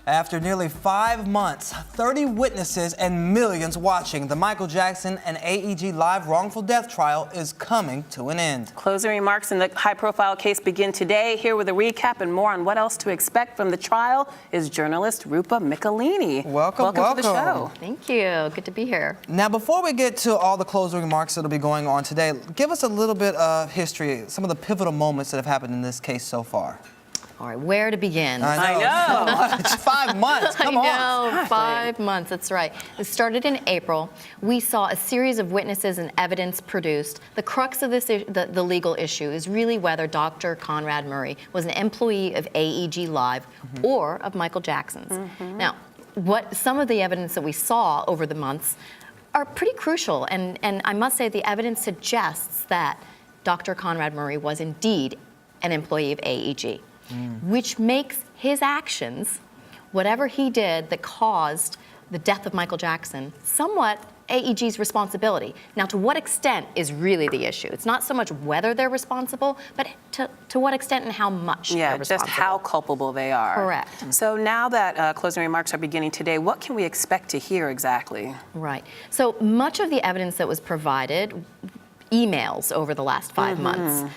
After nearly 5 months, 30 witnesses, and millions watching, the Michael Jackson and AEG live wrongful death trial is coming to an end. Closing remarks in the high-profile case begin today. Here with a recap and more on what else to expect from the trial is journalist Rupa Michelini. Welcome to the show. Thank you. Good to be here. Now, before we get to all the closing remarks that will be going on today, give us a little bit of history, some of the pivotal moments that have happened in this case so far. All right, where to begin? I know. 5 months. Come on. I know, 5 months. That's right. It started in April. We saw a series of witnesses and evidence produced. The crux of this, the legal issue, is really whether Dr. Conrad Murray was an employee of AEG Live or of Michael Jackson's. Now, some of the evidence that we saw over the months are pretty crucial, and I must say the evidence suggests that Dr. Conrad Murray was indeed an employee of AEG. Which makes his actions, whatever he did that caused the death of Michael Jackson, somewhat AEG's responsibility. Now, to what extent is really the issue? It's not so much whether they're responsible, but to what extent and how much they're responsible. Just how culpable they are. Correct. So now that closing remarks are beginning today, what can we expect to hear exactly? Right. So much of the evidence that was provided, emails over the last 5 months,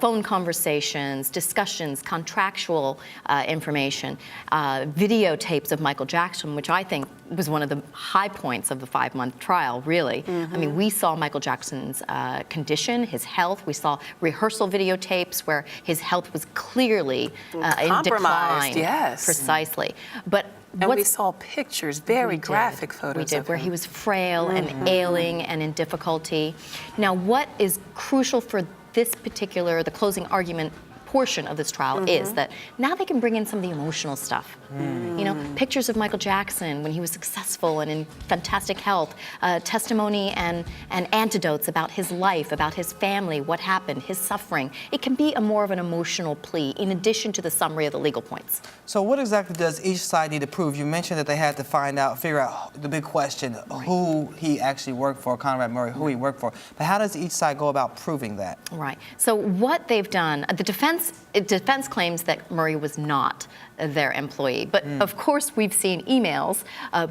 phone conversations, discussions, contractual information, videotapes of Michael Jackson, which I think was one of the high points of the 5-month trial, really. I mean, we saw Michael Jackson's condition, his health. We saw rehearsal videotapes where his health was clearly in decline. Yes. Precisely. But and we saw pictures, very graphic photos. We did, where he was frail and ailing and in difficulty. Now, what is crucial for this particular, the closing argument portion of this trial is that now they can bring in some of the emotional stuff. You know, pictures of Michael Jackson when he was successful and in fantastic health, testimony and anecdotes about his life, about his family, what happened, his suffering. It can be more of an emotional plea in addition to the summary of the legal points. So what exactly does each side need to prove? You mentioned that they had to figure out the big question, who he actually worked for, Conrad Murray, who he worked for. But how does each side go about proving that? Right. So what they've done, the defense claims that Murray was not their employee. But of course, we've seen emails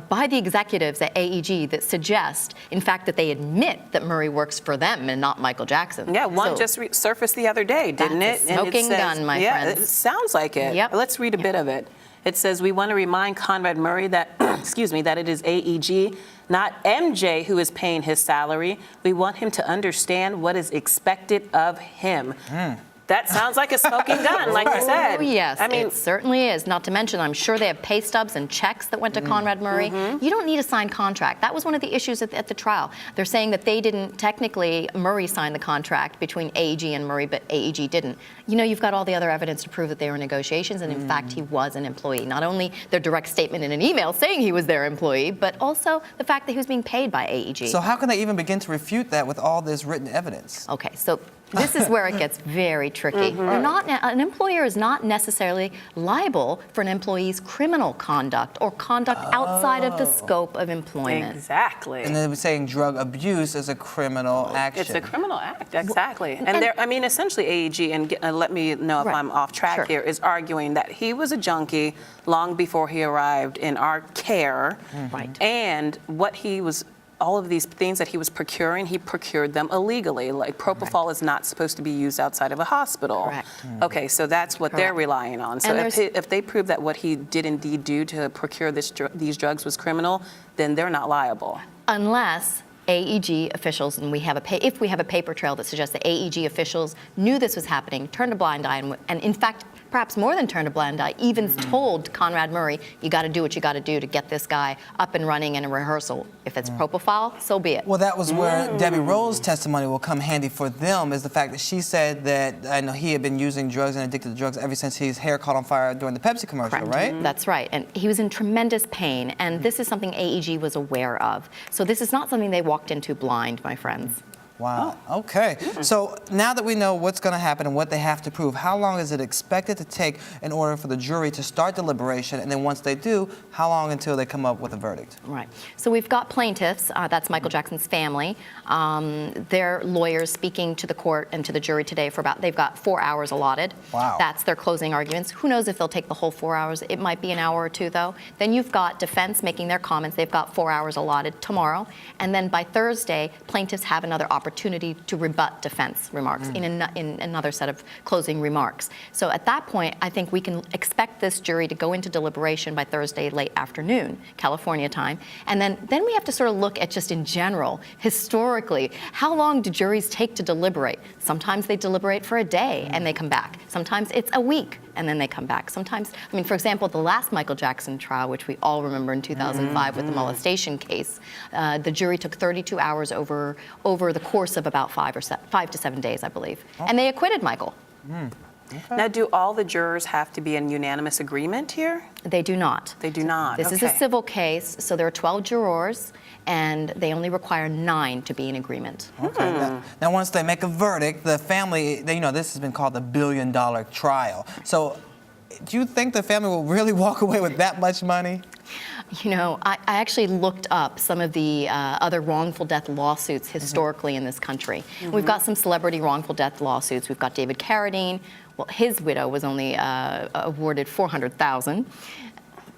by the executives at AEG that suggest, in fact, that they admit that Murray works for them and not Michael Jackson. Yeah, one just surfaced the other day, didn't it? That's a smoking gun, my friends. Yeah, it sounds like it. Yep. Let's read a bit of it. It says, we want to remind Conrad Murray that, excuse me, that it is AEG, not MJ, who is paying his salary. We want him to understand what is expected of him. That sounds like a smoking gun, like you said. Oh, yes, I mean, it certainly is. Not to mention, I'm sure they have pay stubs and checks that went to Conrad Murray. You don't need a signed contract. That was one of the issues at the trial. They're saying that they didn't, technically, Murray signed the contract between AEG and Murray, but AEG didn't. You know, you've got all the other evidence to prove that they were in negotiations, and in fact, he was an employee. Not only their direct statement in an email saying he was their employee, but also the fact that he was being paid by AEG. So how can they even begin to refute that with all this written evidence? Okay, so this is where it gets very tricky. An employer is not necessarily liable for an employee's criminal conduct or conduct outside of the scope of employment. Exactly. And then we're saying drug abuse is a criminal action. It's a criminal act, exactly. And there, I mean, essentially AEG, and let me know if I'm off track here, is arguing that he was a junkie long before he arrived in our care. And what he was, all of these things that he was procuring, he procured them illegally. Like propofol is not supposed to be used outside of a hospital. Correct. Okay, so that's what they're relying on. So if they prove that what he did indeed do to procure these drugs was criminal, then they're not liable. Unless AEG officials, and if we have a paper trail that suggests that AEG officials knew this was happening, turned a blind eye, and in fact, perhaps more than turned a blind eye, even told Conrad Murray, you got to do what you got to do to get this guy up and running in a rehearsal. If it's propofol, so be it. Well, that was where Debbie Rose's testimony will come handy for them, is the fact that she said that he had been using drugs and addicted to drugs ever since his hair caught on fire during the Pepsi commercial, right? That's right. And he was in tremendous pain, and this is something AEG was aware of. So this is not something they walked into blind, my friends. Wow. Okay. So now that we know what's going to happen and what they have to prove, how long is it expected to take in order for the jury to start deliberation? And then once they do, how long until they come up with a verdict? Right. So we've got plaintiffs, that's Michael Jackson's family. Their lawyers speaking to the court and to the jury today they've got 4 hours allotted. Wow. That's their closing arguments. Who knows if they'll take the whole 4 hours? It might be an hour or two, though. Then you've got defense making their comments. They've got 4 hours allotted tomorrow. And then by Thursday, plaintiffs have another opportunity to rebut defense remarks in another set of closing remarks. So at that point, I think we can expect this jury to go into deliberation by Thursday late afternoon, California time. And then we have to sort of look at just in general, historically, how long do juries take to deliberate? Sometimes they deliberate for a day and they come back. Sometimes it's a week and then they come back. Sometimes, I mean, for example, the last Michael Jackson trial, which we all remember in 2005 with the molestation case, the jury took 32 hours over the course of about 5 to 7 days, I believe. And they acquitted Michael. Okay. Now, do all the jurors have to be in unanimous agreement here? They do not. They do not. This is a civil case, so there are 12 jurors, and they only require 9 to be in agreement. Okay. Now, once they make a verdict, the family, this has been called the $1 billion trial. So do you think the family will really walk away with that much money? You know, I actually looked up some of the other wrongful death lawsuits historically in this country. We've got some celebrity wrongful death lawsuits. We've got David Carradine. Well, his widow was only awarded $400,000.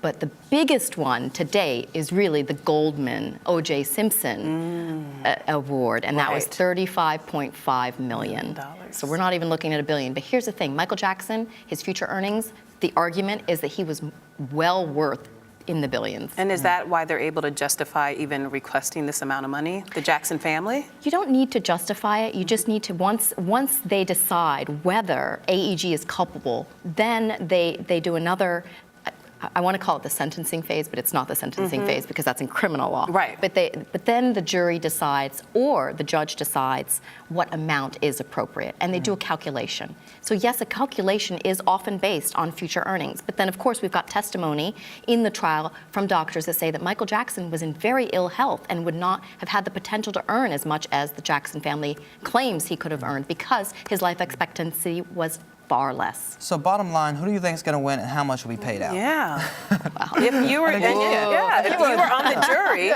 But the biggest one to date is really the Goldman O.J. Simpson award, and that was $35.5 million. So we're not even looking at $1 billion. But here's the thing: Michael Jackson, his future earnings, the argument is that he was well worth in the billions. And is that why they're able to justify even requesting this amount of money, the Jackson family? You don't need to justify it. You just need to, once they decide whether AEG is culpable, then they do another, I want to call it the sentencing phase, but it's not the sentencing phase because that's in criminal law. Right. But then the jury decides, or the judge decides, what amount is appropriate, and they do a calculation. So yes, a calculation is often based on future earnings, but then of course we've got testimony in the trial from doctors that say that Michael Jackson was in very ill health and would not have had the potential to earn as much as the Jackson family claims he could have earned because his life expectancy was far less. So bottom line, who do you think is going to win and how much will be paid out? Yeah. If you were, if you were on the jury,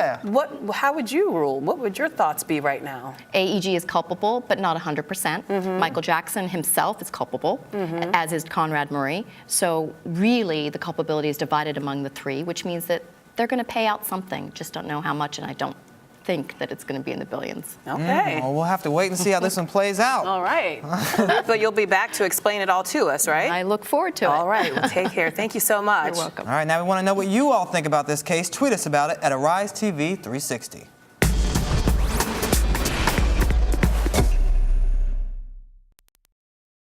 how would you rule? What would your thoughts be right now? AEG is culpable, but not 100%. Michael Jackson himself is culpable, as is Conrad Murray. So really, the culpability is divided among the three, which means that they're going to pay out something. Just don't know how much, and I don't think that it's going to be in the billions. Okay. Well, we'll have to wait and see how this one plays out. All right. But you'll be back to explain it all to us, right? I look forward to it. All right. Well, take care. Thank you so much. You're welcome. All right, now we want to know what you all think about this case. Tweet us about it at Arise TV 360.